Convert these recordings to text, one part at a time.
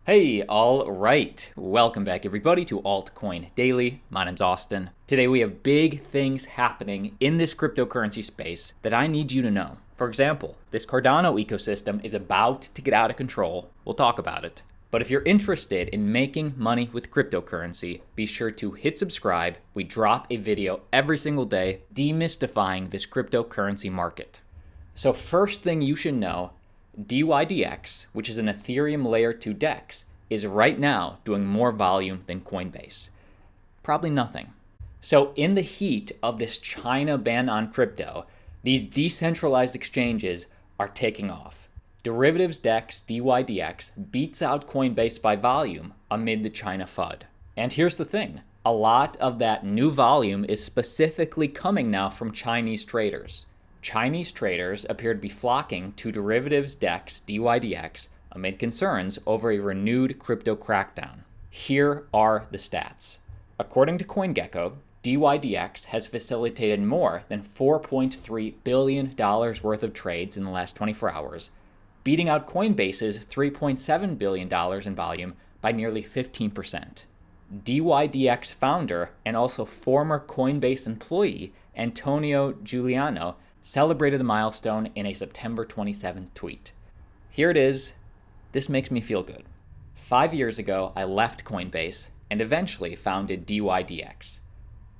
Hey, all right. Welcome back, everybody, to Altcoin Daily. My name's Austin. Today we have big things happening in this cryptocurrency space that I need you to know. For example, this Cardano ecosystem is about to get out of control. We'll talk about it. But if you're interested in making money with cryptocurrency, be sure to hit subscribe. We drop a video every single day demystifying this cryptocurrency market. So first thing you should know, dYdX, which is an Ethereum layer 2 DEX, is right now doing more volume than Coinbase. Probably nothing. So in the heat of this China ban on crypto, these decentralized exchanges are taking off. Derivatives DEX dYdX beats out Coinbase by volume amid the China FUD. And here's the thing, a lot of that new volume is specifically coming now from Chinese traders. Chinese traders appear to be flocking to derivatives DEX dYdX amid concerns over a renewed crypto crackdown. Here are the stats. According to CoinGecko, dYdX has facilitated more than $4.3 billion worth of trades in the last 24 hours, beating out Coinbase's $3.7 billion in volume by nearly 15%. dYdX founder and also former Coinbase employee Antonio Giuliano celebrated the milestone in a September 27th tweet. Here it is. This makes me feel good. 5 years ago, I left Coinbase and eventually founded dYdX.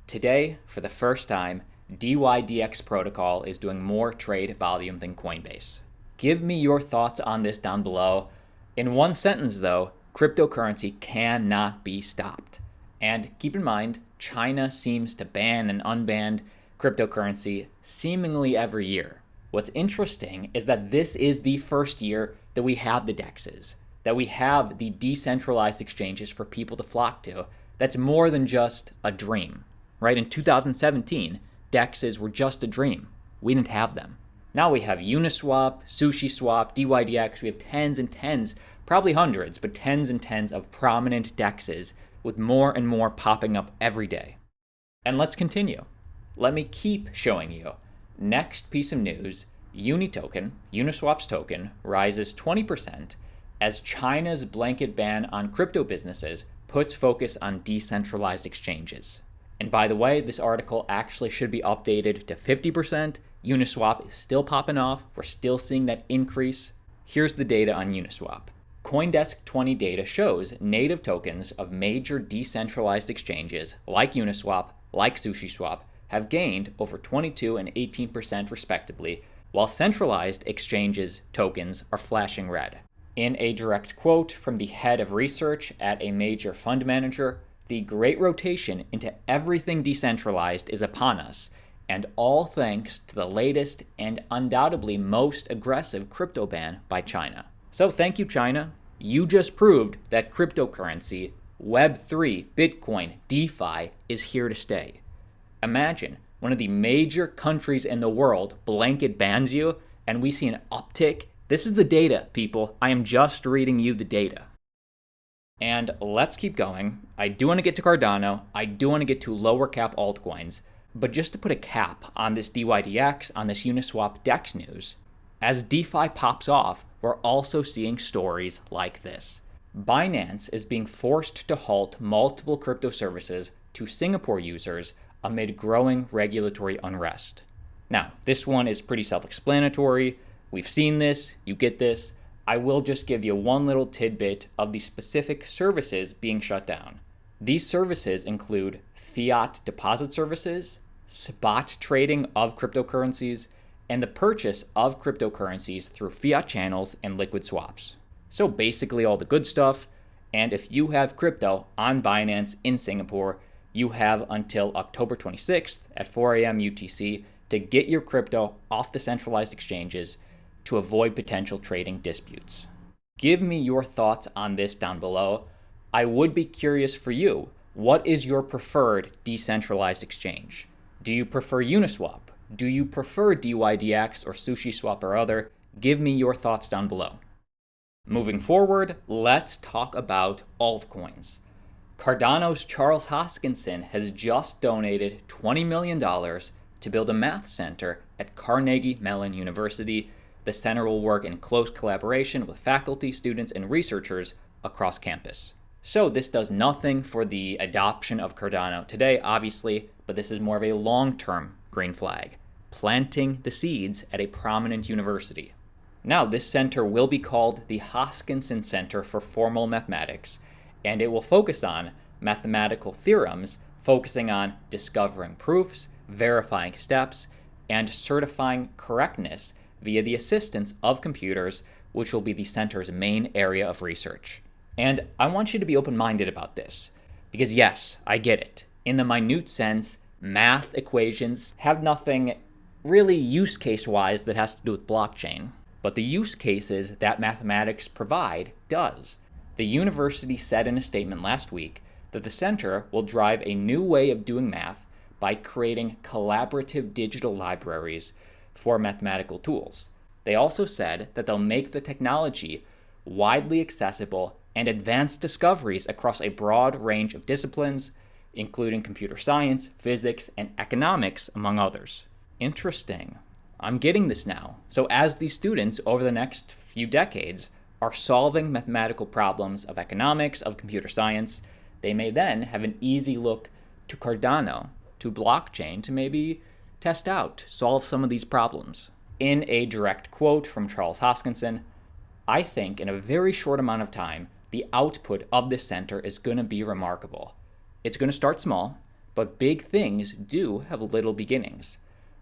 Today, for the first time, dYdX protocol is doing more trade volume than Coinbase. Give me your thoughts on this down below. In one sentence though, cryptocurrency cannot be stopped. And keep in mind, China seems to ban and unban cryptocurrency seemingly every year. What's interesting is that this is the first year that we have the DEXs, that we have the decentralized exchanges for people to flock to. That's more than just a dream, right? In 2017, DEXs were just a dream. We didn't have them. Now we have Uniswap, Sushiswap, dYdX. We have tens and tens, probably hundreds, but tens and tens of prominent DEXs with more and more popping up every day. And let's continue. Let me keep showing you. Next piece of news, Uniswap's token, rises 20% as China's blanket ban on crypto businesses puts focus on decentralized exchanges. And by the way, this article actually should be updated to 50%. Uniswap is still popping off. We're still seeing that increase. Here's the data on Uniswap. CoinDesk 20 data shows native tokens of major decentralized exchanges like Uniswap, like Sushiswap, have gained over 22 and 18% respectively, while centralized exchanges tokens are flashing red. In a direct quote from the head of research at a major fund manager, "The great rotation into everything decentralized is upon us, and all thanks to the latest and undoubtedly most aggressive crypto ban by China." So thank you, China. You just proved that cryptocurrency, Web3, Bitcoin, DeFi is here to stay. Imagine one of the major countries in the world blanket bans you and we see an uptick. This is the data, people. I am just reading you the data. And let's keep going. I do want to get to Cardano. I do want to get to lower cap altcoins. But just to put a cap on this dYdX, on this Uniswap DEX news, as DeFi pops off, we're also seeing stories like this. Binance is being forced to halt multiple crypto services to Singapore users amid growing regulatory unrest. Now, this one is pretty self-explanatory. We've seen this, you get this. I will just give you one little tidbit of the specific services being shut down. These services include fiat deposit services, spot trading of cryptocurrencies, and the purchase of cryptocurrencies through fiat channels and liquid swaps. So basically all the good stuff. And if you have crypto on Binance in Singapore, you have until October 26th at 4 a.m. UTC to get your crypto off the centralized exchanges to avoid potential trading disputes. Give me your thoughts on this down below. I would be curious for you. What is your preferred decentralized exchange? Do you prefer Uniswap? Do you prefer dYdX or Sushiswap or other? Give me your thoughts down below. Moving forward, let's talk about altcoins. Cardano's Charles Hoskinson has just donated $20 million to build a math center at Carnegie Mellon University. The center will work in close collaboration with faculty, students, and researchers across campus. So this does nothing for the adoption of Cardano today, obviously, but this is more of a long-term green flag, planting the seeds at a prominent university. Now, this center will be called the Hoskinson Center for Formal Mathematics, and it will focus on mathematical theorems, focusing on discovering proofs, verifying steps, and certifying correctness via the assistance of computers, which will be the center's main area of research. And I want you to be open-minded about this, because yes, I get it. In the minute sense, math equations have nothing really use case-wise that has to do with blockchain. But the use cases that mathematics provide does. The university said in a statement last week that the center will drive a new way of doing math by creating collaborative digital libraries for mathematical tools. They also said that they'll make the technology widely accessible and advance discoveries across a broad range of disciplines, including computer science, physics, and economics, among others. Interesting. I'm getting this now. So as these students over the next few decades are solving mathematical problems of economics, of computer science, they may then have an easy look to Cardano, to blockchain, to maybe test out, solve some of these problems. In a direct quote from Charles Hoskinson, I think in a very short amount of time, the output of this center is going to be remarkable. It's going to start small, but big things do have little beginnings.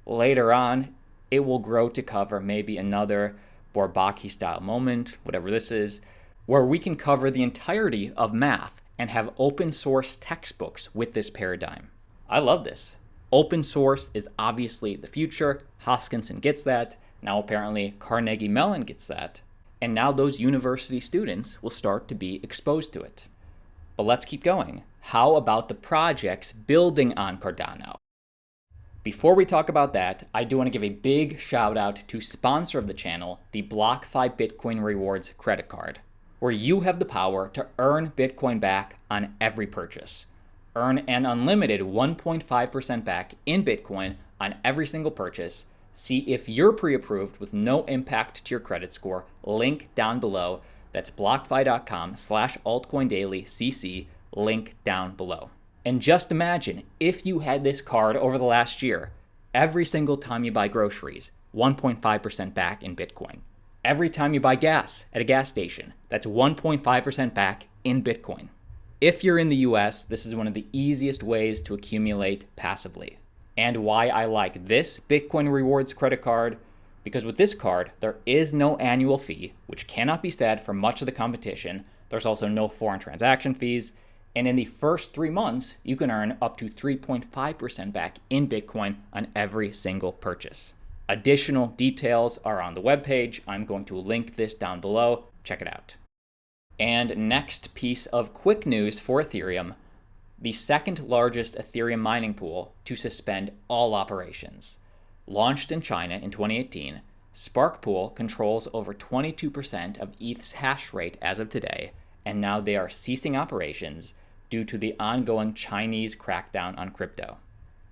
Later on, it will grow to cover maybe another Bourbaki-style moment, whatever this is, where we can cover the entirety of math and have open source textbooks with this paradigm. I love this. Open source is obviously the future. Hoskinson gets that. Now apparently Carnegie Mellon gets that. And now those university students will start to be exposed to it. But let's keep going. How about the projects building on Cardano? Before we talk about that, I do want to give a big shout out to sponsor of the channel, the BlockFi Bitcoin Rewards Credit Card, where you have the power to earn Bitcoin back on every purchase. Earn an unlimited 1.5% back in Bitcoin on every single purchase. See if you're pre-approved with no impact to your credit score. Link down below. That's blockfi.com/altcoindailycc. Link down below. And just imagine if you had this card over the last year, every single time you buy groceries, 1.5% back in Bitcoin. Every time you buy gas at a gas station, that's 1.5% back in Bitcoin. If you're in the US, this is one of the easiest ways to accumulate passively. And why I like this Bitcoin Rewards Credit Card, because with this card, there is no annual fee, which cannot be said for much of the competition. There's also no foreign transaction fees. And in the first 3 months, you can earn up to 3.5% back in Bitcoin on every single purchase. Additional details are on the webpage. I'm going to link this down below. Check it out. And next piece of quick news for Ethereum, the second largest Ethereum mining pool to suspend all operations. Launched in China in 2018, Spark Pool controls over 22% of ETH's hash rate as of today, and now they are ceasing operations due to the ongoing Chinese crackdown on crypto.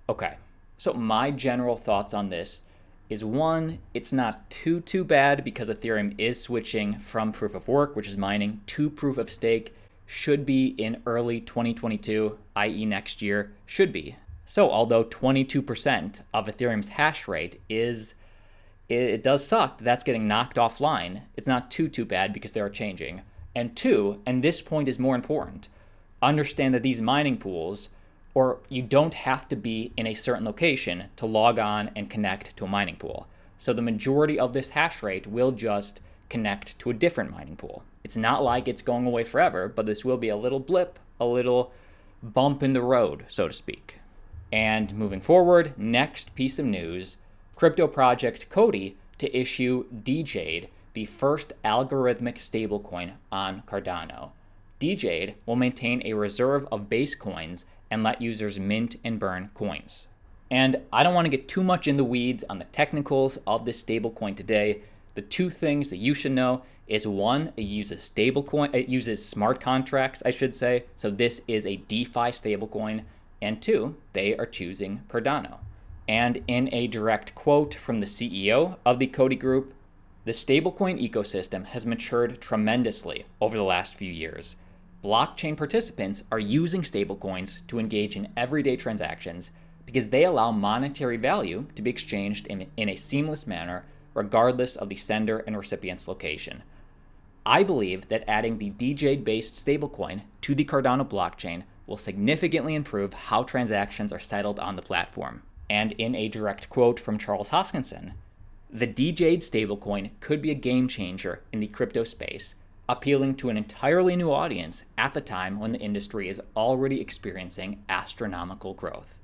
Okay, so my general thoughts on this is one, it's not too bad because Ethereum is switching from proof of work, which is mining, to proof of stake. Should be in early 2022, i.e. next year, should be. So although 22% of Ethereum's hash rate it does suck that that's getting knocked offline, it's not too bad because they are changing. And two, and this point is more important, understand that these mining pools, or you don't have to be in a certain location to log on and connect to a mining pool. So the majority of this hash rate will just connect to a different mining pool. It's not like it's going away forever, but this will be a little blip, a little bump in the road, so to speak. And moving forward, next piece of news, crypto project COTI to issue dYdX, the first algorithmic stablecoin on Cardano. dYdX will maintain a reserve of base coins and let users mint and burn coins. And I don't want to get too much in the weeds on the technicals of this stablecoin today. The two things that you should know is one, it uses smart contracts, I should say. So this is a DeFi stablecoin. And two, they are choosing Cardano. And in a direct quote from the CEO of the COTI group, The stablecoin ecosystem has matured tremendously over the last few years. Blockchain participants are using stablecoins to engage in everyday transactions because they allow monetary value to be exchanged in a seamless manner regardless of the sender and recipient's location. I believe that adding the dJade-based stablecoin to the Cardano blockchain will significantly improve how transactions are settled on the platform. And in a direct quote from Charles Hoskinson, the dJade stablecoin could be a game changer in the crypto space, appealing to an entirely new audience at the time when the industry is already experiencing astronomical growth.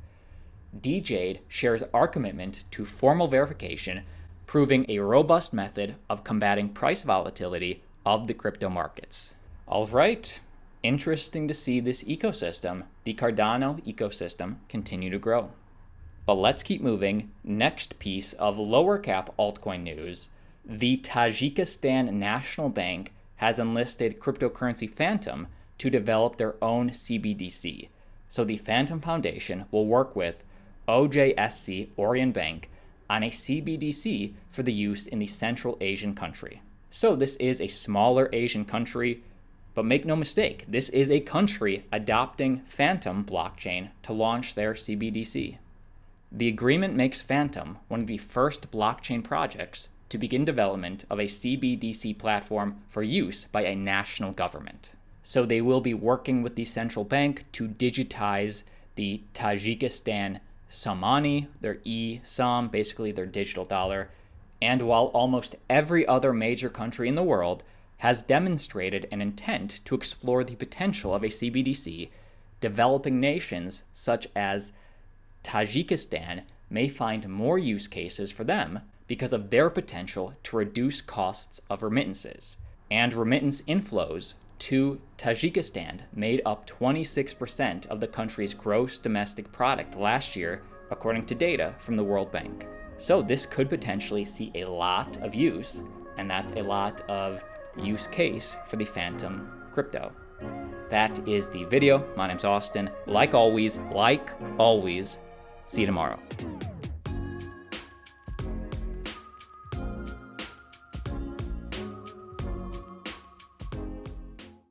dJade shares our commitment to formal verification, proving a robust method of combating price volatility of the crypto markets. All right, interesting to see this ecosystem, the Cardano ecosystem, continue to grow. But let's keep moving. Next piece of lower cap altcoin news, the Tajikistan National Bank has enlisted cryptocurrency FANTOM to develop their own CBDC. So the FANTOM Foundation will work with OJSC Orion Bank on a CBDC for the use in the Central Asian country. So this is a smaller Asian country, but make no mistake, this is a country adopting FANTOM blockchain to launch their CBDC. The agreement makes FANTOM one of the first blockchain projects to begin development of a CBDC platform for use by a national government. So they will be working with the central bank to digitize the Tajikistan Somani, their e-Som, basically their digital dollar. And while almost every other major country in the world has demonstrated an intent to explore the potential of a CBDC, developing nations such as Tajikistan may find more use cases for them because of their potential to reduce costs of remittances. And remittance inflows to Tajikistan made up 26% of the country's gross domestic product last year, according to data from the World Bank. So this could potentially see a lot of use, and that's a lot of use case for the FANTOM crypto. That is the video. My name's Austin. Like always, see you tomorrow.